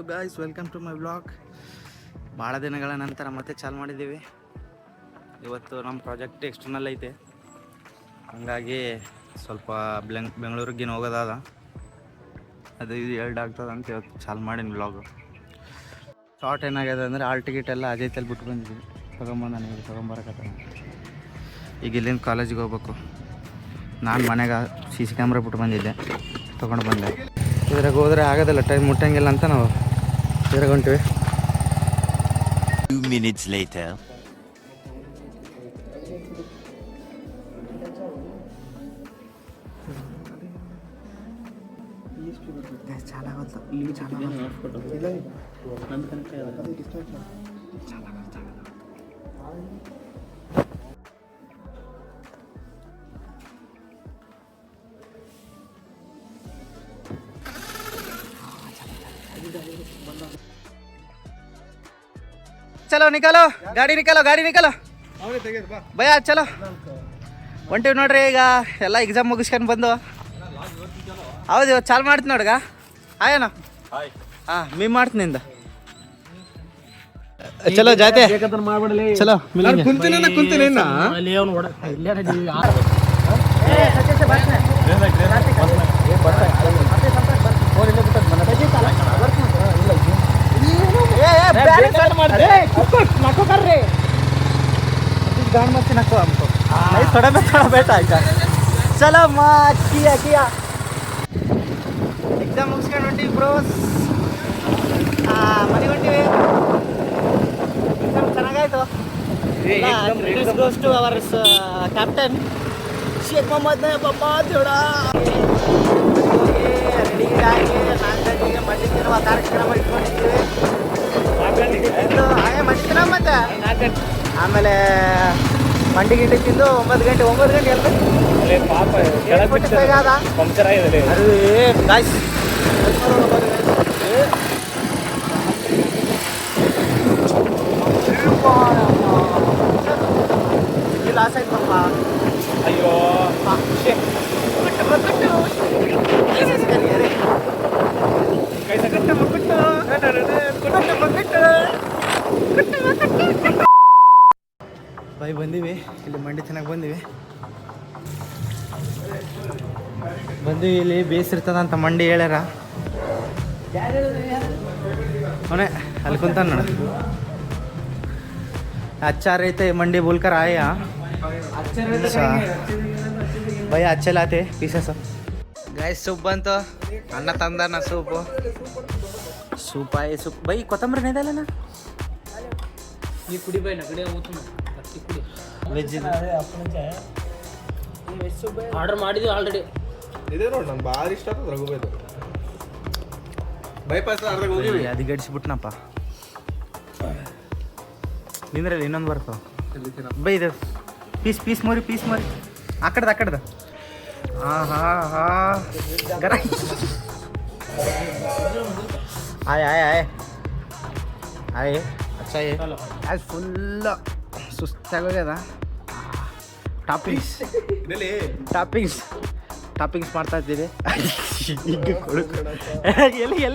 Guys, welcome to my blog. ಭಾಳ ದಿನಗಳ ನಂತರ ಮತ್ತೆ ಚಾಲು ಮಾಡಿದ್ದೀವಿ. ಇವತ್ತು ನಮ್ಮ ಪ್ರಾಜೆಕ್ಟ್ ಎಕ್ಸ್ಟರ್ನಲ್ ಐತೆ, ಹಾಗಾಗಿ ಸ್ವಲ್ಪ ಬೆಂಗಳೂರಿಗೆ ಹೋಗೋದಾದ. ಅದು ಇದು ಎರಡು ಆಗ್ತದೆ ಅಂತ ಇವತ್ತು ಚಾಲು ಮಾಡೀನಿ ಬ್ಲಾಗು. ಶಾರ್ಟ್ ಏನಾಗಿದೆ ಅಂದರೆ ಆಲ್ ಟಿಕೆಟ್ ಎಲ್ಲ ಅಜೈತಲ್ಲಿ ಬಿಟ್ಟು ಬಂದಿದ್ವಿ. ತೊಗೊಂಬಂದಾನೆ, ತೊಗೊಂಬರಕತ್ತ. ಈಗ ಇಲ್ಲಿಂದ ಕಾಲೇಜಿಗೆ ಹೋಗ್ಬೇಕು. ನಾನು ಮನೆಗೆ CC ಕ್ಯಾಮ್ರಾ ಬಿಟ್ಟು ಬಂದಿದ್ದೆ, ತೊಗೊಂಡು ಬಂದೆ. ಇದ್ರಾಗ ಹೋದರೆ ಆಗೋದಿಲ್ಲ, ಟೈಮ್ ಮುಟ್ಟಂಗಿಲ್ಲ ಅಂತ ನಾವು ಇದ್ರಾಗ ಹೊಂಟಿವಿ. 2 minutes later. ಚಲೋ ನಿಕಾಲೋ, ಗಾಡಿ ನಿಕಾಲೋ ಭಯ, ಚಲೋ ಹೊಂಟಿವಿ ನೋಡ್ರಿ. ಈಗ ಎಲ್ಲ ಎಕ್ಸಾಮ್ ಮುಗಿಸ್ಕೊಂಡು ಬಂದು ಹೌದು ಇವತ್ತು ಚಾಲು ಮಾಡ್ತೀನಿ ನೋಡ್ಗ. ಆಯನ ಮೀ ಮಾಡ್ತೀನಿ ನಿಂದ. ಚಲೋ ಜಾತೆ ಚಲೋ ಕುಂತೀನಿ. ಚಲೋ ಕಿಯಾ ಎಕ್ಸಾಮ್ ಮುಗಿಸ್ಕೊಂಡು ಹೊಂಟಿವಿ ಬ್ರೋಸ್. ಮನೆಗೆ ಹೊಂಟಿವಿ. ಎಕ್ಸಾಮ್ ಚೆನ್ನಾಗಾಯ್ತು. Goes to our captain Sheikh Mohammed ಜೋಡ. ರೆಡಿ ಆಗಿ 4 ಗಂಟೆಗೆ ಮಧ್ಯ ತಿನ್ನುವ ಕಾರ್ಯಕ್ರಮ ಇಟ್ಕೊಂಡಿದ್ದೀವಿ. ಮಧ್ಯ ತಿನ್ನ ಮತ್ತೆ ಆಮೇಲೆ ಮಂಡಿ ಗಿಂಡಿ ತಿಂದು 9 ಗಂಟೆ ಎಲ್ಲ ಲಾಸ್ ಆಯ್ತಪ್ಪ. ಅಯ್ಯೋ ಬೈ ಬಂದೀವಿ. ಇಲ್ಲಿ ಮಂಡಿ ತಿನ್ನಕ್ಕೆ ಬಂದೀವಿ. ಇಲ್ಲಿ ಬೇಸಿರ್ತದಂತ ಮಂಡಿ ಹೇಳ್ಯಾರ. ಅವನೇ ಅಲ್ಲಿ ಕುಂತಾನ ನೋಡ. अच्छा रहते मंडी बोलकर आए यहाँ. भैया अच्छे लाते पीसे सब. गाइस सूप ಬಂತು. ಅಣ್ಣ ತಂದಾನ ಸೂಪು. ಸೂಪ್ ಆಯ್ ಸೂಪ್ ಬೈ ಕೊತ್ತಂಬರಿ ನೆದಲ್ಲ ನಾ ನೀ ಕುಡಿ ಬೈ ನಗಡೆ ಹೋತು ಅತ್ತಿ ಕುಡಿ. ವೆಜ್ ಆರ್ಡರ್ ಮಾಡಿದ್ವಿ ಆಲ್ರೆಡಿ. ಇದೆ ನೋಡಿ ನಂಗೆ ಭಾಳ ಇಷ್ಟ ಆಗ್ತದೆ ರಘುಬೈದು. ಬೈಪಾಸ್ ಅರ್ಧ ಹೋಗಿವಿ ಅದು ಗಡಿಸ್ಬಿಟ್ನಪ್ಪ. ನಿಂದ್ರಲ್ಲಿ ಇನ್ನೊಂದು ಬರ್ತಾವ ಬೈ. ಇದು ಪೀಸ್ ಮರಿ ಆ ಕಡೆದ ಗರ ಆಯ್ ಅಚ್ಚಾ ಅದು ಫುಲ್ ಸುಸ್ತಾಗೋಗ್ಯದ. ಟಾಪಿಂಗ್ಸ್ ಮಾಡ್ತಾ ಇದ್ದೀವಿ. ಎಲ್ಲಿಗೆ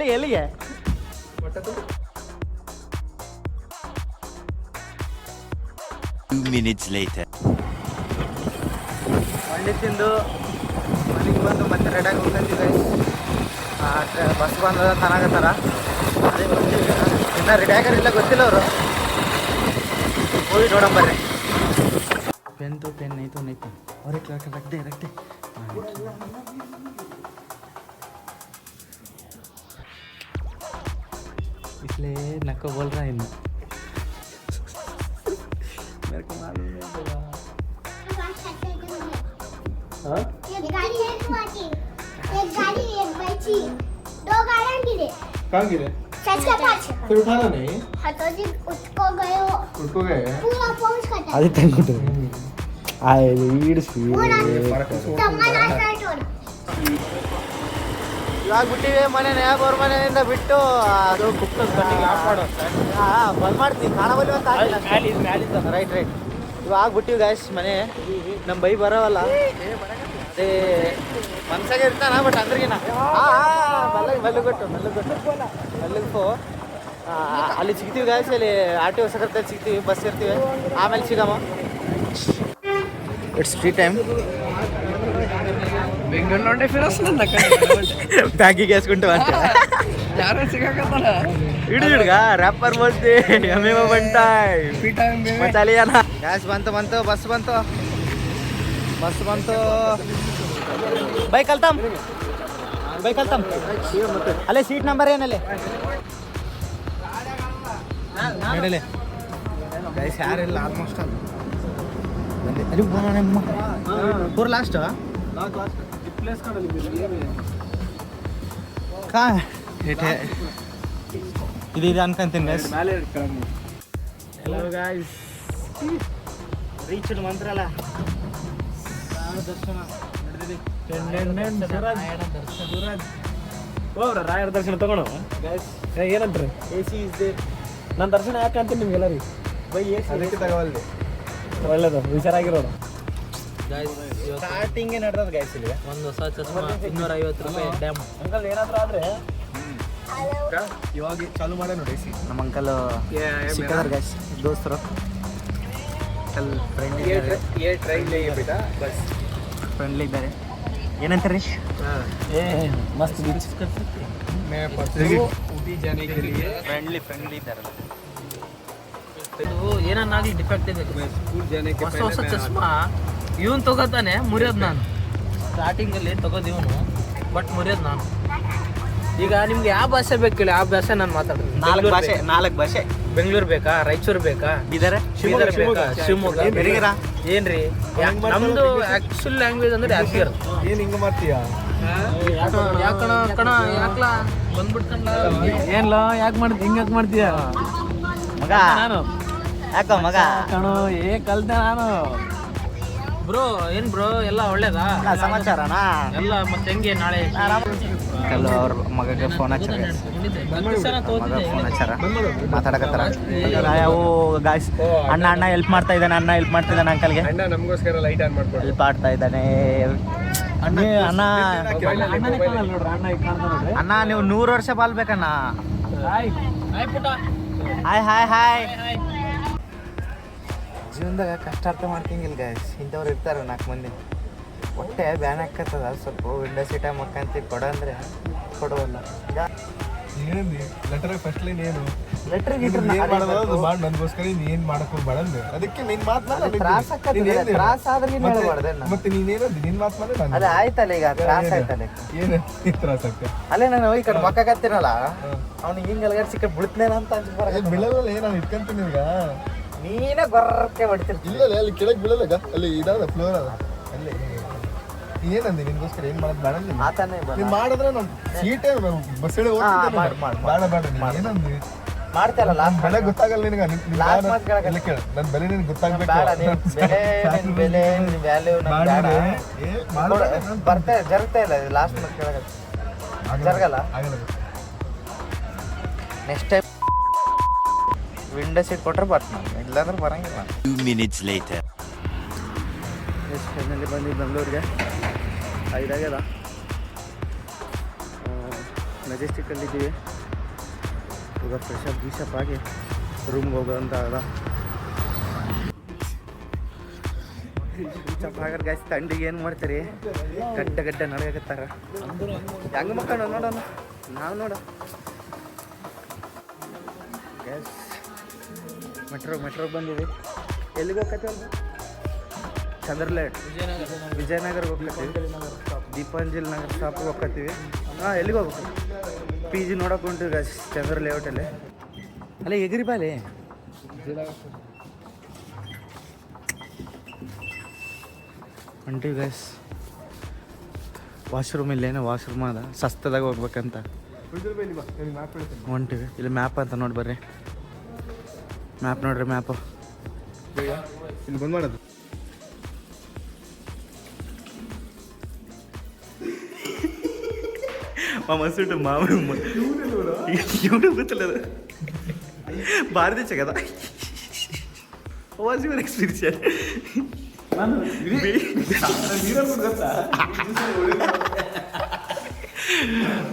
2 minutes later. ಮಂಡಿ ತಿಂದು ಮನೆಗೆ ಬಂದು ಮತ್ತೆ ರೆಡಿಯಾಗಿ ಹೋಗ್ತಿದ್ವಿ. ಬಸ್ ಬಂದ ತನಾಗತ್ತಾರ. ಅದೇ ಬರ್ತೀವಿ. ಇನ್ನೂ ರೆಡಿ ಆಗಿರಲಿಲ್ಲ, ಗೊತ್ತಿಲ್ಲ ಅವರು. ಹೋಗಿ ನೋಡಂಬರ್ರಿ. ಪೆನ್ ನೈತು ಅವ್ರಿಗೆ ರಕ್ತೆ इसलिए नको बोल रहा है मैं. मेरे को मालूम नहीं चला. हाँ? एक गाड़ी है तू आती. एक गाड़ी एक बच्ची. 2 गाड़ियाँ गिरे. कहाँ गिरे? सच के पास. फिर उठाना नहीं? हाँ तो जी उसको गए. पूरा पहुँच खटा. आधी तंग उठे. आए लीड स्पीड. तम्मा नाश्ता छोड़. ಇವಾಗ ಬಿಟ್ಟಿವಿ ಮನೆ ಅವ್ರ ಮನೆಯಿಂದ ಬಿಟ್ಟು ಅದು ಬಂದ್ ಮಾಡ್ತೀವಿ. ಕಾಣಬಲ್ಲಿ ರೈಟ್ ಇವಾಗ ಬಿಟ್ಟಿವಿ ಗಾಯ್ಸ್ ಮನೆ. ನಮ್ಮ ಬೈ ಬರೋವಲ್ಲ. ಅದೇ ಮನ್ಸಾಗ ಇರ್ತಾನ ಬಟ್ ಅಂದ್ರಿಗಿನ ಮಲ್ಲಿಗೆ ಅಲ್ಲಿ ಸಿಗ್ತೀವಿ ಗಾಯ್ಸ್, ಅಲ್ಲಿ ಆರ್ ಟಿ ಒ ಸಕರ್ತಲ್ಲಿ ಸಿಗ್ತೀವಿ, ಬಸ್ ಇರ್ತೀವಿ, ಆಮೇಲೆ ಸಿಗಮ್ಮ. It's free time. ಬೆಂಗಳೂರು ನೋಡೇ ಫಿರೋಸ್ ನನ್ನ ಬ್ಯಾಗಿಗೆ ಹಾಸ್ಕೊಂತು ಅಂತ ಯಾರು ಸಿಗಾಕತ್ತಲ್ಲ ಹಿಡಿದು ಹಿಡ್ಗ ರ್ಯಾಪರ್ ಬೋಲ್ತಿ ಎಮ್ಮೆವ ಬಂಟಾಯ್ ಮತ್ತೆ ಅಲಿಯಾನ ಗ್ಯಾಸ್ ಬಂತು ಬಸ್ ಬಂತು ಬೈಕ್ ಅಲ್ತಮ್ ಅಲ್ಲೇ ಸೀಟ್ ನಂಬರ್ ಏನಲ್ಲೇ ನಡಲೆ ಗೈಸ್ ಯಾರಿಲ್ಲ ಆಲ್ಮೋಸ್ಟ್ ಅಲ್ಲಿ ಪೂರ್ ಲಾಸ್ಟ್ ಕಾ ಇದು ಅನ್ಕೊಂತೀನಿ ಗೈಸ್. ಹಲೋ ಗೈಸ್, ರೀಚ್ಡ್ ಮಂತ್ರಲ್ಲ ದರ್ಶನ ಹೋಗ್ರ ರಾಯರ ದರ್ಶನ ತಗೊಳು ಏನಂತ್ರಿ AC is there. ನನ್ನ ದರ್ಶನ ಯಾಕೆ ಅಂತೀನಿ ನಿಮ್ಗೆಲ್ಲ ರೀ ಬೈ AC ಅದಕ್ಕೆ ತಗೋಲ್ದೆ ಒಳ್ಳೇದು ಹುಷಾರಾಗಿರೋಣ. ಸ್ಟಾರ್ಟಿಂಗೇ ನಡೆದದ ಗೈಸ್ ಇಲ್ಲಿ ಒಂದು ಹೊಸ ಚಸ್ಮಾ 250 ರೂಪಾಯಿ ಡ್ಯಾಮ್. ಅಂಕಲ್ ಏನಾದರೂ ಆದರೆ ಇವಾಗ ಚಾಲು ಮಾಡ ನೋಡಿ AC. ನಮ್ಮ ಅಂಕಲ್ ಸಿಕ್ಕದಾರ ಗೈಸ್, ದೋಸ್ತರು ಅಂಕಲ್ ಫ್ರೆಂಡ್ಲಿ ಇದ್ದಾರೆ. ಏನಂತಾರೆ ಏ ಮಸ್ತ್ ಬೀಚ್ ಫ್ರೆಂಡ್ಲಿ ಇದ್ದಾರೆ. ಇದು ಏನನ್ನಾಗಲಿ ಡಿಫೆಕ್ಟ್ ಇದೆ. ಹೊಸ ಚಸ್ಮಾ ಇವನು ತಗೋತಾನೆ, ಮುರಿಯೋದು ನಾನು. ಸ್ಟಾರ್ಟಿಂಗಲ್ಲಿ ತಗೋದು ಇವನು, ಬಟ್ ಮುರಿಯೋದು ನಾನು. ಈಗ ನಿಮ್ಗೆ ಯಾವ ಭಾಷೆ ಬೇಕಿಲ್ಲ, ಆ ಭಾಷೆ ನಾನು ಮಾತಾಡ್ತೀನಿ. 4 ಭಾಷೆ. ಬೆಂಗಳೂರು ಬೇಕಾ, ರಾಯಚೂರು ಬೇಕಾ, ಬೀದರ್ ಬೇಕಾ, ಶಿವಮೊಗ್ಗ ಏನ್ರಿ? ನಮ್ದು ಆಕ್ಚುಲ್ ಲ್ಯಾಂಗ್ವೇಜ್ ಅಂದ್ರೆ ಯಾದಗಿರಿ. ಏನು ಹಿಂಗೆ ಮಾಡ್ತೀಯಾ? ಯಾಕಣ ಯಾಕ್ಲಾ ಬಂದ್ಬಿಡ್ತಲ್ಲ ಏನ್ಲ ಯಾಕೆ ಮಾಡ್ತಿ ಹಿಂಗೆ ಮಾಡ್ತೀಯ ಮಗ? ನಾನು ಯಾಕ ಮಗ ಕಣೋ ಕಲ್ತೆ ನಾನು. ಬ್ರೋ ಏನ್ ಬ್ರೋ ಎಲ್ಲ ಒಳ್ಳೇದಾ ಸಮಾಚಾರನಾ ಎಲ್ಲ? ಮತ್ತೆ ಹೆಂಗೆ ನಾಳೆ ಕೆಲವು ಅವ್ರ ಮಗಗೆ ಫೋನ್ ಹಚ್ಚಾರ ಮಾತಾಡಕತ್ತಾರ. ನಾವು ಗಾಯ್ಸ್ ಅಣ್ಣ ಹೆಲ್ಪ್ ಮಾಡ್ತಾ ಇದ್ದಾನೆ ಅಂಕಲ್ಗೆ ನಮಗೋಸ್ಕರ ಲೈಟ್ ಆನ್ ಮಾಡ್ಕೊಂಡು ಹೆಲ್ಪ್ ಮಾಡ್ತಾ ಇದ್ದಾನೆ. ಅಣ್ಣ ನೀವು 100 ವರ್ಷ ಬಾಳ್ಬೇಕಣ್ಣ. ಹಾಯ್ ಜೀವನದಾಗ ಕಷ್ಟ ಅರ್ಥ ಮಾಡ್ತಿಂಗಿಲ್ಲ ಗಾಯ್ಸ್. ಇಂಥವ್ರು ಇರ್ತಾರೆ 4 ಮಂದಿ. ಹೊಟ್ಟೆ ಬ್ಯಾನ್ ಹಾಕತ್ತದ, ಸ್ವಲ್ಪ ವಿಂಡೋ ಸೀಟ ಮಕ್ಕಂತ ಕೊಡ ಅಂದ್ರೆ ಕೊಡುವಲ್ಲ. ಏನಂದಿ ಲೆಟರ್ ಫಸ್ಟ್ ಲೈನ್ ಏನು ಲೆಟರ್ ಮಾಡಿ ನನಗೋಸ್ಕರ ಏನ್ ಮಾಡಕ್ ಹೋಗ್ಬೇಡ ಅಂದೆ. ಅದಕ್ಕೆ ನಿನ್ ತ್ರಾಸ ಆದ್ರೆ ಮತ್ತೆ ನೀನೇನಂದಿ ನಿನ್ ಮಾತು ಮೇಲೆ ನಾನು ಅದೇ ಆಯ್ತಲ್ಲ, ಈಗ ತ್ರಾಸ ಆಯ್ತಲ್ಲ. ಏನು ತ್ರಾಸ ಆಗ್ತದೆ ಅಲ್ಲೇ ನಾನು ಈ ಕಡೆ ಮಕ್ಕ ಕತ್ತೀನಲ್ಲ, ಅವ್ನಿಗೆ ಹಿಂಗೆಲ್ಲ ಸಿಕ್ಕ ಬಿಡ್ತೇನೆ ಅಂತ ಬೀಳಲ್ಲ ನಾನು ಇಟ್ಕೊಂತೀನಿ ಈಗ. ನೀನೇ ಗೊರ್ರಕ್ಕೆ ಹೊಡಿತಿರ್ತೀನಿ. ಇಲ್ಲ ಅಲ್ಲಿ ಕೆಳಗೆ ಬೀಳಲ್ಲ, ಅಲ್ಲಿ ಇದಾದ ಫ್ಲೋರ್ ಅದ ಅಲ್ಲಿ. ಏನಂದಿ ನಿನ್ಗೋಸ್ಕರ ಏನ್ ಮಾಡೋದು ಬೇಡ ಅಂದಿ. ಆತನೇ ನೀನ್ ಮಾಡಿದ್ರೆ ನಾನು ಸೀಟೇ ಬಸ್ ಹೇಳಿ ಬೇಡ ನೀನ್ ಏನಂದಿ ಮಾಡ್ತಲ್ಲ ಲಾಸ್ಟ್ ಬೆಲೆ ಗೊತ್ತಾಗಲ್ಲ ನಿನಗ. ನನ್ ಬೆಲೆ ನಿನ್ಗೆ ಗೊತ್ತಾಗ್ಬೇಕು. ಬೆಲೆ ವ್ಯಾಲ್ಯೂ ಬರ್ತಾ ಜರುಗ್ತಾ ಇಲ್ಲ ಲಾಸ್ಟ್ ಮತ್ತೆ ಕೇಳಕ್ಕೆ ಜರಗಲ್ಲ. ನೆಕ್ಸ್ಟ್ ಟೈಮ್ ವಿಂಡೋ ಸೀಟ್ ಕೊಟ್ರೆ ಬರ್ತ ನಾನು, ಇಲ್ಲಾಂದ್ರೆ ಬರಂಗಿಲ್ಲ. 2 minutes later. ಎಷ್ಟು ಫೈನಲಿ ಬಂದು ಬೆಂಗಳೂರಿಗೆ 5 ಆಗ್ಯದ. ಮೆಜೆಸ್ಟಿಕ್ಕಲ್ಲಿದ್ದೀವಿ. ಇವಾಗ ಫ್ರೆಶಪ್ ಆಗಿ ರೂಮ್ಗೆ ಹೋಗೋದಂತ ಅದ. ಆಗರ್ ಗಾಯ್ಸ್, ತಂಡಿಗೆ ಏನು ಮಾಡ್ತೀರಿ? ಗಡ್ಡೆ ನಡಗತ್ತಾರ. ಹೆಂಗೆ ಮಕ್ಕಳು ನೋಡೋಣ, ನಾವು ನೋಡ ಗ್ಯಾಸ್ ಮೆಟ್ರೋಗೆ ಬಂದಿವಿ. ಎಲ್ಲಿಗೆ ಹೋಗ್ತೈತಿ? ಚಂದ್ರಲೇಟ್ ವಿಜಯನಗರ್ಗೆ ಹೋಗ್ತೀವಿ. ದೀಪಾಂಜಲಿ ನಗರ ಸ್ಟಾಪ್ಗೆ ಹೋಗ್ತೀವಿ. ಎಲ್ಲಿಗೆ ಹೋಗ್ಬೇಕು? PG ನೋಡೋಕೆ ಹೊಂಟಿವಿ ಗಾಯ್ಸ್, ಚಂದ್ರ ಲೇಔಟಲ್ಲಿ. ಅಲ್ಲೇ ಎಗಿರಿ ಬಾಲಿ ಹೊಂಟಿವಿ ಗಾಯ್ಸ್. ವಾಶ್ರೂಮ್ ಇಲ್ಲೇನೋ ವಾಶ್ರೂಮ್ ಅದ, ಸಸ್ತದಾಗ ಹೋಗ್ಬೇಕಂತ ಹೊಂಟಿವಿ. ಇಲ್ಲಿ ಮ್ಯಾಪ್ ಅಂತ ನೋಡಿ ಬರ್ರಿ. ಮ್ಯಾಪ್ ನೋಡ್ರಿ, ಮ್ಯಾಪು ಇಲ್ಲಿ ಬಂದ್ ಮಾಡೋದು. ಮಸುಟು ಮಾವ ಇವನು ಗೊತ್ತಿಲ್ಲ, ಭಾರತೀಯ ಜಗದ ವಾಸ್ ಯುವರ್ ಎಕ್ಸ್ಪೀರಿಯನ್ಸ್.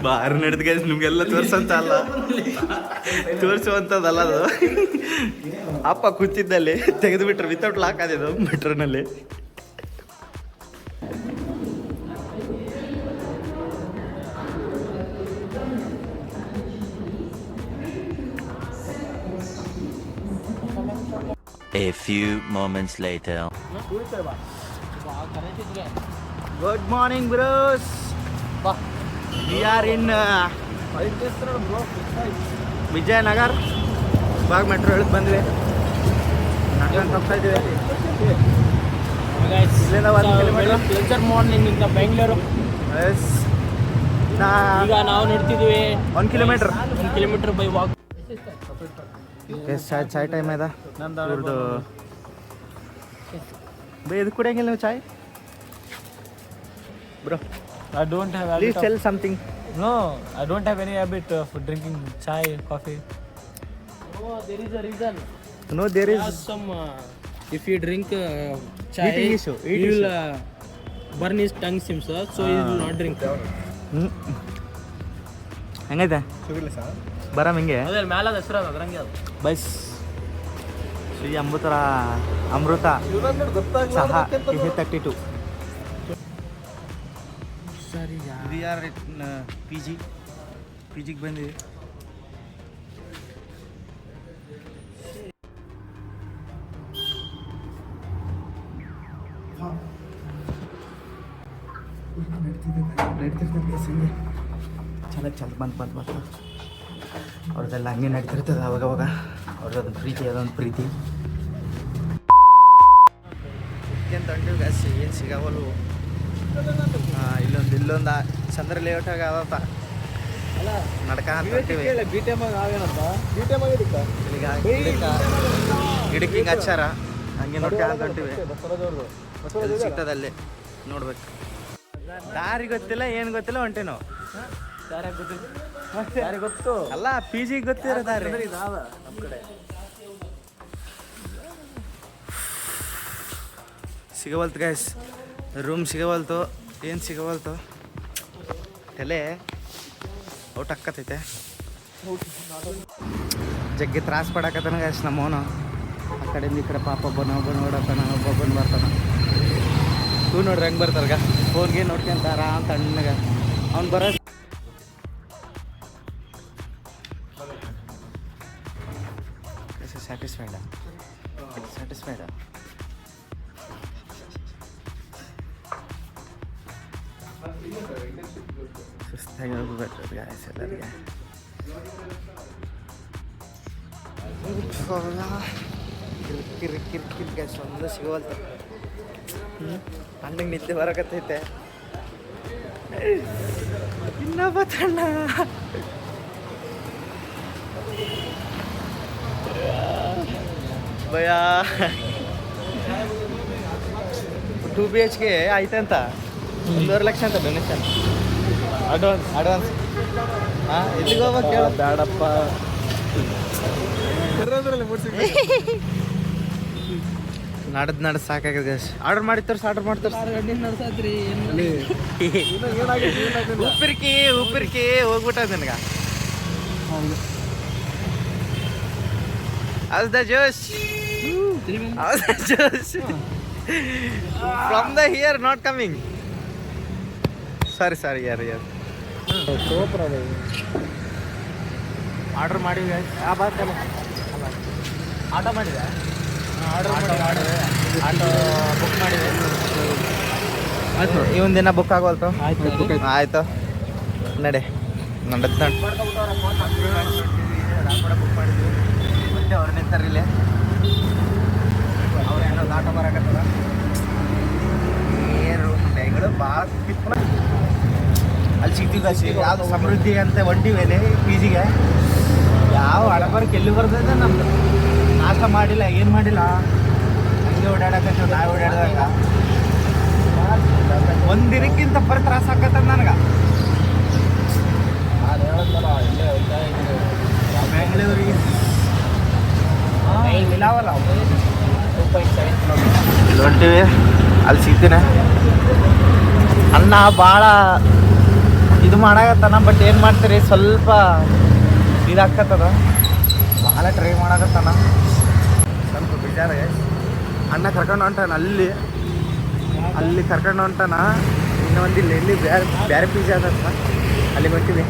ಬಾರಿ ನಡೆದ ಗೈಸ್, ನಿಮ್ಗೆಲ್ಲ ತೋರ್ಸಂತ ಅಲ್ಲ, ತೋರಿಸುವಂಥದ್ದಲ್ಲ ಅದು. ಅಪ್ಪ ಕೂತಿದ್ದಲ್ಲಿ ತೆಗೆದು ಬಿಟ್ರು, ವಿತೌಟ್ ಲಾಕ್ ಆದಿದ್ದು ಮೆಟ್ರೋನಲ್ಲಿ. A few moments later. Good morning bros. We are in Vijayanagar. ಇವಾಗ ಮೆಟ್ರೋ ಇಳಿದು ಬಂದ್ವಿ, ನಡ್ಕೊಂಡು ಹೋಗ್ತಾ ಇದ್ದೀವಿ. ಇಲ್ಲಿಂದ 1 ಕಿಲೋಮೀಟರ್. ಪ್ಲೆಜರ್ ಮಾರ್ನಿಂಗ್ ಇಂದ ಬೆಂಗಳೂರು. ಎಸ್, ಈಗ ನಾವು ನಡ್ತಿದ್ವಿ 1 kilometre. 1 kilometre by walk. Yes, chai time ಇದೆ ಇವ್ರದ್ದು. ಬೈ ಇದು ಕುಡಿಯಂಗಿಲ್ಲ ನೀವು chai bro? I don't have please tell something. No, I don't have any habit of drinking chai, coffee. Oh, there is a reason. No, there There is some if you drink chai, Eating issue, he will burn his tongue seems so he will not drink. ಹೆಂಗೈತೆ ಬರಾಮ್ ಹಿಂಗೆ ಅದೇ ಮ್ಯಾಲ ಹೆಸರು ಅದ್ರಂಗೆ ಅದು. Bus Shri ಅಮೃತರ ಅಮೃತ ಸಹ 32. ಸರಿ we are P ಜಿಗೆ ಬಂದಿವಿ. ಚೆನ್ನಾಗಿ ಬಂತು ಅವ್ರದ್ದೆಲ್ಲ ಹಂಗೆ ನಡೀತಿರ್ತದೆ ಅವಾಗವಾಗ. ಅವ್ರದ್ದೊಂದು ಪ್ರೀತಿ, ಅದೊಂದು ಪ್ರೀತಿ ಅಂತ ಹೊಂಟಿವಿ ಗಾಸ್. ಏನು ಸಿಗವಲ್ವು. ಇಲ್ಲೊಂದು ಚಂದ್ರ ಲೇಔಟಾಗ ಅವಪ್ಪ ನಡ್ಕ ಅಂತ ಹೊಂಟಿವಿ. ಗಿಡಕ್ಕೆ ಹಿಂಗೆ ಹಚ್ಚಾರ, ಹಂಗೆ ನೋಡ್ಕ ಅಂತ ಹೊಂಟಿವಿ. ಎಲ್ಲಿ ಸಿಗ್ತದಲ್ಲಿ ನೋಡ್ಬೇಕು. ದಾರಿ ಗೊತ್ತಿಲ್ಲ, ಏನು ಗೊತ್ತಿಲ್ಲ, ಹೊಂಟೆ ನಾವು. ಯಾರಿಗೆ ಗೊತ್ತು? ಅಲ್ಲ, ಪಿ ಜಿಗೆ ಗೊತ್ತಿರೋ ದಾರಿ. ನಮ್ಮ ಕಡೆ ಸಿಗವಲ್ತು ಗೈಸ್, ರೂಮ್ ಸಿಗವಲ್ತು, ಏನು ಸಿಗವಲ್ತು. ತಲೆ ಔಟ್ ಹಾಕತೈತೆ, ಜಗ್ಗಿ ತ್ರಾಸ ಪಡಕತ್ತಾನ ಗೈಸ್ ನಮ್ಮವನು. ಆ ಕಡೆಯಿಂದ ಈ ಕಡೆ ಪಾಪ ಒಬ್ಬ ನೋಡತ್ತಾನ, ಒಬ್ಬೊಬ್ಬನ ಬರ್ತಾನ. ಇವ್ ನೋಡ್ರಿ ಹೆಂಗೆ ಬರ್ತಾರಗ, ಫೋನ್ಗೆ ನೋಡ್ಕೊಂತ ಆರಾಮ್ ತಣ್ಣಗ ಅವ್ನು ಬರೋ. ಸ್ಯಾಟಿಸ್ಫೈಡ ಸುಸ್ತಾಗಿ ಹೋಗ್ಬೇಕು ಗಾಯ್ಸ್ ಎಲ್ಲರಿಗೆ. ಕಿರಿಕಿರಿ ಗ್ಯಾಸ್ ಒಂದು ಸಿಗವಲ್ತು. ಹಣ್ಣಿಗೆ ನಿದ್ದೆ ಬರಕತ್ತೈತೆ. ಇನ್ನೊಬ್ಬ ತಣ್ಣ ಭಯ 2 BHK ಆಯ್ತು ಅಂತ 1.5 ಲಕ್ಷ ಅಂತ ಡೊನೇಷನ್ ಅಡ್ವಾನ್ಸ್. ಹಾಂ, ಎಲ್ಲಿಗೆ ಹೋಗ್ಬೇಕು ಕೇಳ? ಬೇಡಪ್ಪ, ನಡೆದು ಸಾಕಾಗಿದೆ. ಆರ್ಡರ್ ಮಾಡಿ ತೋರ್ಸಿ, ಆರ್ಡರ್ ಮಾಡಿ ತೋರ್ಸಿ. ನಡ್ಸತ್ರಿ ಉಪ್ಪಿರಿಕಿ ಹೋಗ್ಬಿಟ್ಟ ನನಗೆ. How's the juice? From the here, not coming. Sorry, yaar. Order ಮಾಡಿವಿ. ಆಟೋ ಮಾಡಿದೆ, ಆಟೋ ಬುಕ್ ಮಾಡಿವಿ. ಆಯ್ತು, ಇವನ್ ದಿನ ಬುಕ್ ಆಗೋಲ್ತು. ಆಯ್ತು ನಡೆ ನಡೆದ್ ಬುಕ್ ಮಾಡಿದ್ವಿ. ಮತ್ತೆ ಅವ್ರು ನಿಂತಾರಿಲ್ಲ, ಅವ್ರು ಏನೋ ಆಟೋ ಬರಕತ್ತದ. ಏನು ಬೆಂಗಳೂರು ಭಾಳ ಅಲ್ಲಿ ಸಿಗ್ತೀವಿ. ಯಾವುದು ಸಮೃದ್ಧಿ ಅಂತ ಹೊಂಟಿವೇನೆ ಪಿ ಜಿಗೆ. ಯಾವ ಹಣಬರಕ್ಕೆ ಎಲ್ಲಿ ಬರ್ತದೆ ನಮ್ದು. ನಾಷ್ಟ ಮಾಡಿಲ್ಲ, ಏನು ಮಾಡಿಲ್ಲ, ಹಂಗೆ ಓಡಾಡಕತ್ತೀವಿ. ನಾವು ಓಡಾಡಿದಾಗ ಒಂದು ದಿನಕ್ಕಿಂತ ಬರ ತ್ರಾಸ ಆಕತ್ತದ ನನಗೆ. ಬೆಂಗಳೂರಿಗೆ ಹೊಂಟಿವಿ. ಅಲ್ಲಿ ಸಿಗ್ತೀನಿ. ಅಣ್ಣ ಭಾಳ ಇದು ಮಾಡಾಕತ್ತಾನ, ಬಟ್ ಏನು ಮಾಡ್ತೀರಿ, ಸ್ವಲ್ಪ ಇದಾಗ್ತದ. ಭಾಳ ಟ್ರೈ ಮಾಡಾಕತ್ತಾನ, ಸ್ವಲ್ಪ ಬೇಜಾರ. ಅಣ್ಣ ಕರ್ಕೊಂಡು ಹೊಂಟಾನ, ಅಲ್ಲಿ ಕರ್ಕೊಂಡು ಹೊಂಟಾನ. ಇನ್ನೊಂದು ಇಲ್ಲಿ ಬೇರೆ ಪಿ ಜಿ ಅದಂತ, ಅಲ್ಲಿ ಹೊಂಟಿವಿ.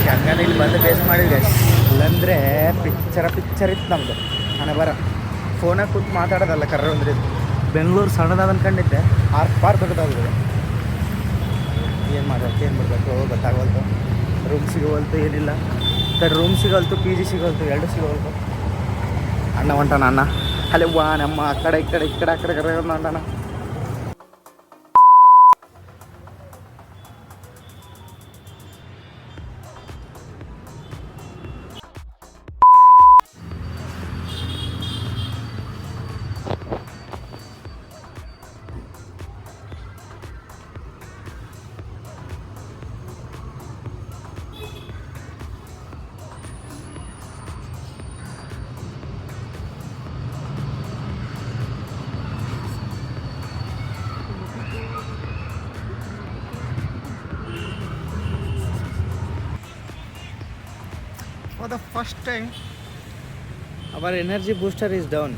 ಹಂಗಾನೆ ಇಲ್ಲಿ ಬಂದು ಬೇಸ್ ಮಾಡಿದ್ವಿ. ಇಲ್ಲಂದರೆ ಪಿಕ್ಚರ್ ಇತ್ತು ನಮ್ಮದು. ಹಣೆ ಬರ ಫೋನಾಗ ಕೂತು ಮಾತಾಡೋದಲ್ಲ, ಕರ್ರ ಅಂದ್ರೆ ಇದು. ಬೆಂಗಳೂರು ಸಣ್ಣದಾದ ಅನ್ಕೊಂಡಿದ್ದೆ, ಪಾರ್ ದೊಡ್ಡದಾಗಿದೆ. ಏನು ಮಾಡಬೇಕು ಏನು ಮಾಡಬೇಕು ಗೊತ್ತಾಗವಲ್ತು. ರೂಮ್ ಸಿಗೋವಲ್ತು, ಏನಿಲ್ಲ. ರೂಮ್ ಸಿಗೋಲ್ತು, ಪಿ ಜಿ ಸಿಗೋಲ್ತು, ಎರಡು ಸಿಗೋಲ್ತು. ಅಣ್ಣ ಹೊಂಟಾನ. ಅಣ್ಣ ಅಲ್ಲಿ ನಮ್ಮ ಆ ಕಡೆ ಈ ಕಡೆ ಕರ್ಕೊಂಡು ಹೊಂಟಾನ. For the first time, our energy booster is down.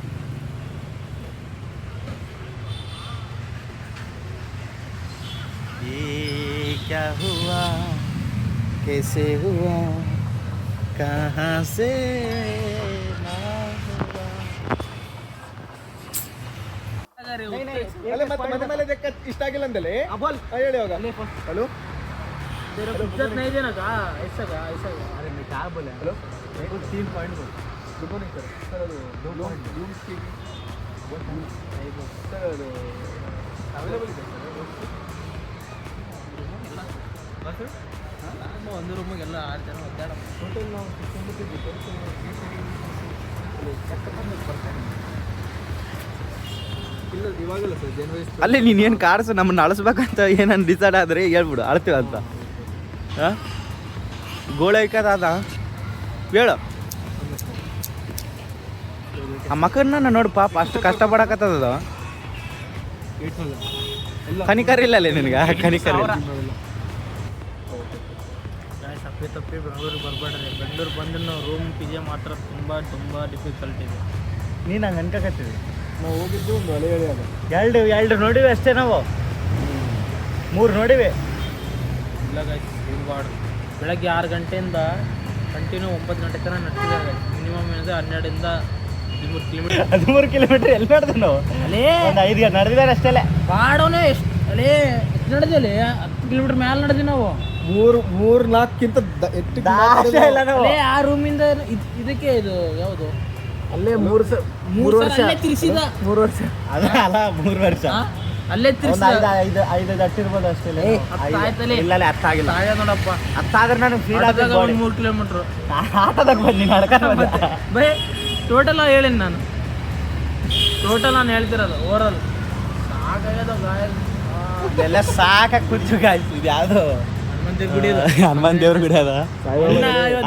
ये क्या हुआ, कैसे हुआ, कहाँ से ना हुआ. ಇಷ್ಟ ಆಗಿಲ್ಲ ಅಂದಲೇ ಹೇಳಿ ಹೋಗ. ಹಲೋ इज्जत नहीं देना का ऐसा का अरे मैं क्या बोले. हेलो 3 पॉइंट बोल. Good morning sir. सर ಅದು ರೂಮ್ ಸ್ಕೀಮ್ ಸರ್ ಅದು ಅವೈಲೇಬಲ್ ಇದೆ ಸರ್. ನಮ್ಮ ಒಂದು ರೂಮಿಗೆಲ್ಲ 6 ಜನ ಒದ್ದಾಡ ಟೋಟಲ್ ನಾವು 600 ಇಲ್ಲ ಇವಾಗಲ್ಲ ಸರ್ ಜನವರಿ. ಅಲ್ಲಿ ನೀನೇನು ಕಾರ್ಸು ನಮ್ಮನ್ನು ಅಳಿಸ್ಬೇಕಂತ ಏನನ್ನು ಡಿಸೈಡ್ ಆದರೆ ಹೇಳ್ಬಿಡು, ಅಳ್ತೀವಂತ. ಹಾಂ ಗೋಳೈಕದ ಹೇಳು. ಆ ಮಕ್ಕಳನ್ನ ನೋಡಿ ಪಾಪ ಅಷ್ಟು ಕಷ್ಟಪಡಕತ್ತದ. ಕನಿಕರ ಇಲ್ಲಲ್ಲೇ ನಿನಗೆ, ಕನಿಕರ ಇಲ್ಲ. ತಪ್ಪಿ ಬೆಂಗಳೂರಿಗೆ ಬರಬೇಡ್ರಿ. ಬೆಂಗಳೂರು ಬಂದ್ರೆ ನಾವು ರೂಮ್ ಪಿ ಜಿ ಮಾತ್ರ ತುಂಬ ಡಿಫಿಕಲ್ಟ್ ಇದೆ. ನೀನು ಹಂಗೆ ಅನ್ಕೋಕತ್ತೀವಿ. ನಾವು ಹೋಗಿದ್ದು ಒಂದು ಹಳೆ ಅದು ಎರಡು ನೋಡಿವಿ ಅಷ್ಟೇ, ನಾವು 3 ನೋಡಿವಿ. ಇಲ್ಲ ಗಾಯ್ಸ್, ಹಿಂಗಾಡು ಬೆಳಗ್ಗೆ 6 ಗಂಟೆಯಿಂದ ಕಂಟಿನ್ಯೂ 9 ಗಂಟೆ ತನಕ ನಡ್ತಿದ್ದಾರೆ. ಮಿನಿಮಮ್ ಏನಿದೆ 12ರಿಂದ 13 ಕಿಲೋಮೀಟರ್. 13 ಕಿಲೋಮೀಟರ್ ಎಲ್ಲಿ ನಡೆದು ನಾವು ಅಲ್ಲೇ ಒಂದು 5 ನಡೆದಿದ್ದಾರೆ ಅಷ್ಟೇ. ಬಾಡೋನೇ ಎಷ್ಟು ಅಲ್ಲೇ ಎಷ್ಟು ನಡೆದಿಲ್ಲ, 10 ಕಿಲೋಮೀಟರ್ ಮೇಲೆ ನಡೆದ್ವಿ ನಾವು. 3-4ಕ್ಕಿಂತ ಇಲ್ಲ ನಾವು. ಅಲ್ಲೇ ಆ ರೂಮಿಂದ ಇದಕ್ಕೆ ಇದು ಯಾವುದು ಅಲ್ಲೇ 3 ವರ್ಷ ತಿರ್ಸಿದ 3 ವರ್ಷ ಅದ ಅಲ್ಲ 3 ವರ್ಷ ಅಲ್ಲೇ ತಿರ್ಸಿದ. 5 ದಟ್ಟಿರ್ಬೋದು ಅಷ್ಟೇ. ಆಯ್ತಲ್ಲೇ ಇಲ್ಲ ಅರ್ಥ ಆಗಿಲ್ಲ. ನೋಡಪ್ಪ ಅರ್ಥ ಆದ್ರೆ ನನಗೆ ಫೀಲ್ ಆಗ 3 ಕಿಲೋಮೀಟ್ರು ಆಟದಾಗ ಬಂದು ನಡ್ಕೊಂಡು ಬೈ ಟೋಟಲ್ ಹೇಳಿನಿ ನಾನು. ನಾನು ಹೇಳ್ತಿರೋದು ಓವರಾಲ್ ಸಾಕಾಗ್ಯದ ಗಾಯ ಎಲ್ಲ ಸಾಕಾಗಿ ಕುಂಚು ಗಾಯ್ತು. ಇದು ಯಾವುದು ಹನುಮಾನ್ ದೇವ್ರ ಗುಡಿ ಅದ.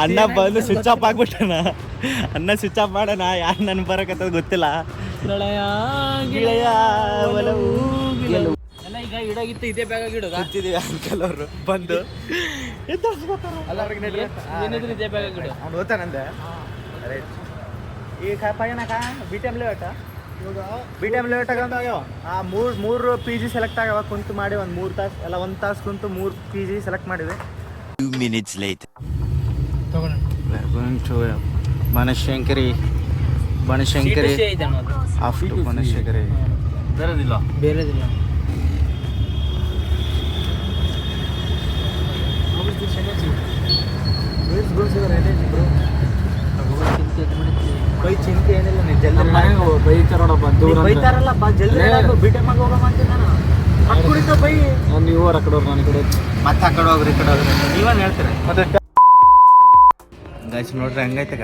ಅಣ್ಣ ಬಂದು ಸ್ವಿಚ್ ಆಫ್ ಆಗ್ಬಿಟ್ಟಣ. ಅಣ್ಣ ಸ್ವಿಚ್ ಆಫ್ ಮಾಡೋಣ, ಯಾರು ನನ್ ಬರಕತ್ತದ ಗೊತ್ತಿಲ್ಲ. ಎಲ್ಲ ಈಗ ಇಡಾಗಿತ್ತು, ಇದೇ ಬ್ಯಾಗ ಗಿಡಗ ಕೂತಿದೀವಿ ಅಂಕಲ್ ಅವರು ಬಂದು ಏನಿದ್ರು ಇದೇ ಬ್ಯಾಗ ಗಿಡ. ಅವ್ನು ಓದ್ತಾನಂದೆ. ಈ ಪಯ್ಯನಕ BTM ಲೇಔಟ ಮೂರು ಪಿ ಜಿ ಸೆಲೆಕ್ಟ್ ಆಗ್ಯಾವ. ಕುಂತು ಮಾಡಿ ಒಂದು 3 ತಾಸು ಎಲ್ಲ 1 ತಾಸು ಕುಂತು 3 ಪಿ ಜಿ ಸೆಲೆಕ್ಟ್ ಮಾಡಿವಿ. 2 minutes later. ಬನಶಂಕರಿ ಆಫ್ಟು ಬನಶಂಕರಿ ಬೇರೆದಿಲ್ಲ. ಬೈ ಚಿಂತೆ ಏನಿಲ್ಲ, ನೀ ಜಲ್ದಿ ಬೈತಾರಲ್ಲ ಜಲ್ದಿ BTM ಹೋಗಮ್ಮ ಅಂತ ನಾನು ಕುಡಿತ ಬೈ. ನೀವು ಆ ಕಡೆ ನಾನು ಕಡೆ ಮತ್ತೆ ಆ ಕಡೆ ಹೋಗ್ರಿ, ಈ ಕಡೆ ಹೋಗ್ರಿ, ನೀವೇನು ಹೇಳ್ತೀರಿ? ಮತ್ತೆ ಗಾಯ್ಸ್ ನೋಡ್ರಿ ಹಂಗೈತಗ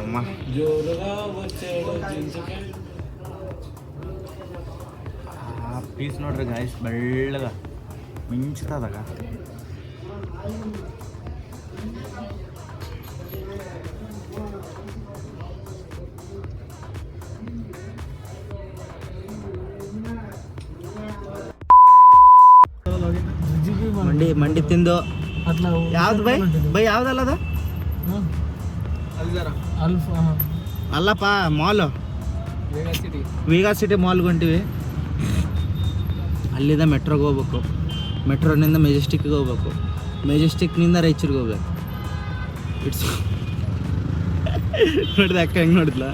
ಅಮ್ಮ. ಪೀಸ್ ನೋಡ್ರಿ ಗಾಯ್ಸ್, ಬೆಳ್ಳಗ ಮಿಂಚ್ತದಾಗ. ಮಂಡಿ ಮಂಡಿ ತಿಂದು ಯಾವ್ದು ಬೈ ಬೈ ಯಾವ್ದಲ್ಲ ಅದು ಅಲ್ಲಪ್ಪ ಮಾಲು ವೇಗಾ ಸಿಟಿ ಮಾಲ್ಗೆ ಹೊಂಟಿವಿ. ಅಲ್ಲಿಂದ ಮೆಟ್ರೋಗೆ ಹೋಗ್ಬೇಕು, ಮೆಟ್ರೋನಿಂದ ಮೆಜೆಸ್ಟಿಕ್ಗೆ ಹೋಗ್ಬೇಕು, ಮೆಜೆಸ್ಟಿಕ್ನಿಂದ ರಾಯಚೂರಿಗೆ ಹೋಗ್ಬೇಕು. ಇಟ್ಸ್ ನೋಡಿದೆ ಅಕ್ಕ ಹೆಂಗೆ ನೋಡಿದ್ಲ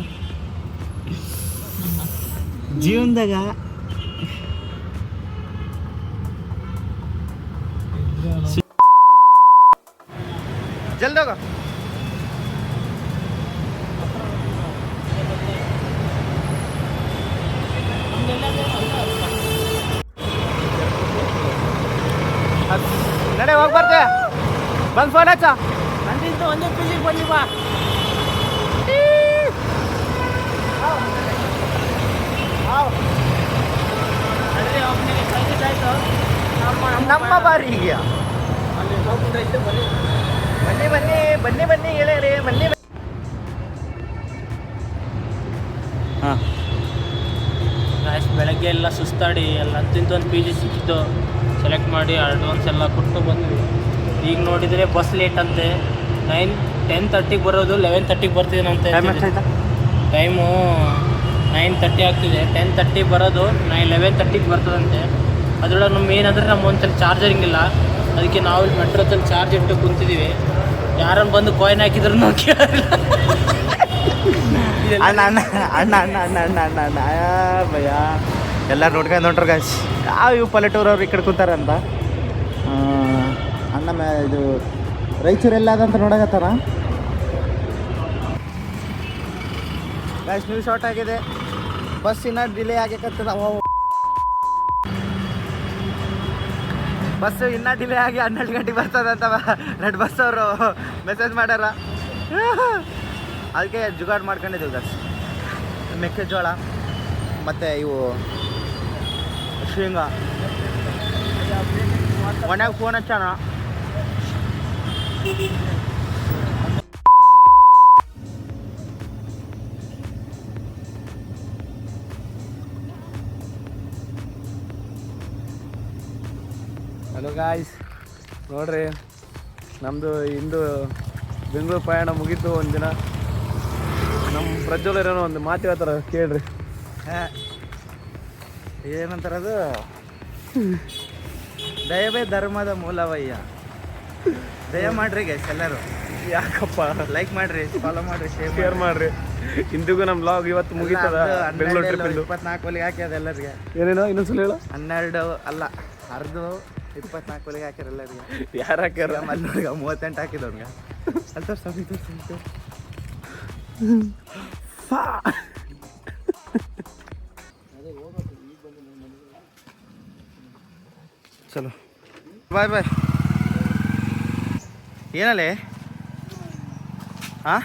ಜೀವನದಾಗ ಜಲ್ದಿ ಹೋಗ. ನಡೆ ಹೋಗಿ ಬರ್ತೆ ಬಂದು ಫೋನ್ ಹಚ್ಚ. ನಂದಿದ್ದು ಒಂದೇ ಪೀಜಿಗೆ ಬನ್ನಿ ಬಾ. ನಮ್ಮ ಬಾರಿ ಈಗ ಬನ್ನಿ ಬನ್ನಿ ಬನ್ನಿ ಬನ್ನಿ ಗೆಳೆಯರೇ ಬನ್ನಿ. ಹಾಂ ಬೆಳಗ್ಗೆ ಎಲ್ಲ ಸುಸ್ತಾಡಿ ಎಲ್ಲ ಅಂತಿಂತ ಒಂದು ಪಿ ಜಿ ಸಿಕ್ಕಿದ್ದು ಸೆಲೆಕ್ಟ್ ಮಾಡಿ ಅಡ್ವಾನ್ಸ್ ಎಲ್ಲ ಕೊಟ್ಟು ಬಂದ್ವಿ. ಈಗ ನೋಡಿದರೆ ಬಸ್ ಲೇಟ್ ಅಂತೆ. 10:30 ಬರೋದು 11:30 ಬರ್ತಿದೆ ಅಂತ. ಟೈಮು 9:30 ಆಗ್ತಿದೆ. 10:30 ಬರೋದು 11:30 ಬರ್ತದಂತೆ. ಅದರೊಳಗೆ ನಮ್ಮ ಏನಂದರೆ ನಮ್ಮ ಒಂದ್ಸಲ ಚಾರ್ಜರಿಂಗ್ ಇಲ್ಲ, ಅದಕ್ಕೆ ನಾವು ಇಲ್ಲಿ ಮೆಟ್ರೋದಲ್ಲಿ ಚಾರ್ಜ್ ಇಟ್ಟು ಕುಂತಿದ್ದೀವಿ. ಯಾರನ್ನು ಬಂದು ಕಾಯಿನ್ ಹಾಕಿದ್ರು ನಾವು ಕೇಳಿಲ್ಲ. ಅಣ್ಣ ಅಣ್ಣ ಅಣ್ಣ ಅಣ್ಣ ಅಣ್ಣ ಅಣ್ಣ ಅಣ್ಣ ಅಣ್ಣ ಭಯ ಎಲ್ಲರೂ ನೋಡ್ಕೊಂಡು ಹೊಂಟ್ರು ಗಾಯ್ಸ್. ಯಾವ ಇವು ಪಲ್ಲಟೂರವ್ರು ಈ ಕಡೆ ಕೂತಾರಂತ. ಅಣ್ಣ ಇದು ರಾಯಚೂರು ಎಲ್ಲ ಅದಂತ ನೋಡಕತ್ತಾರ ಗಾಯ್ಸ್. ನೀವು ಶಾರ್ಟ್ ಆಗಿದೆ, ಬಸ್ ಇನ್ನೂ ಡಿಲೇ ಆಗಕತ್ತದ. ಬಸ್ಸು ಇನ್ನೂ ಡಿಲೇ ಆಗಿ 12 ಗಂಟೆಗೆ ಬರ್ತದಂತ ರೆಡ್ ಬಸ್ ಅವರು ಮೆಸೇಜ್ ಮಾಡ್ಯಾರ. ಅದಕ್ಕೆ ಜುಗಾಡ್ ಮಾಡ್ಕೊಂಡಿದ್ದೀವಿ ಗಾಯ್ಸ್. ಮೆಕ್ಕೆಜೋಳ ಮತ್ತು ಇವು ಶೇಂಗಾ ಒಣಗ ಫೋನ್ ಹಚ್ಚಾನ. ಹಲೋ ಗಾಯ್ಸ್, ನೋಡ್ರಿ ನಮ್ಮದು ಇಂದು ಬೆಂಗಳೂರು ಪ್ರಯಾಣ ಮುಗೀತು. ಒಂದು ದಿನ ನಮ್ಮ ಪ್ರಜ್ವಲರೇನೋ ಒಂದು ಮಾತು ಹೇಳ್ತಾರೆ ಕೇಳ್ರಿ. ಏನಂತಾರದು, ದಯವೇ ಧರ್ಮದ ಮೂಲವಯ್ಯ. ದಯ ಮಾಡ್ರಿ ಗೈಸ್ ಎಲ್ಲರೂ. ಯಾಕಪ್ಪ ಲೈಕ್ ಮಾಡ್ರಿ, ಫಾಲೋ ಮಾಡ್ರಿ, ಶೇರ್ ಮಾಡ್ರಿ. ಇಂದಿಗೂ ನಮ್ಮ ಬ್ಲಾಗ್ ಇವತ್ತು ಮುಗೀತದ. ಬೆಂಗಳೂರು ಟ್ರಿಪ್ 24 ಒಲಿಗೆ ಹಾಕ್ಯದ ಎಲ್ಲರಿಗೆ. ಏನೇನೋ ಇನ್ನೊಂದ್ಸಲ ಹೇಳ. 12 ಅಲ್ಲ ಅರ್ದು 24 ಒಲಿಗೆ ಹಾಕ್ಯಾರ ಎಲ್ಲರಿಗೆ. ಯಾರು ಹಾಕ್ಯಾರ? ಮಲ್ಲೂರ್ಗ 38 ಹಾಕಿದವ್ಗ ಅಲ್ಲಿ ಚಲೋ ಬಾಯ್ ಬಾಯ್. ಏನಲ್ಲೇ ಹಾಂ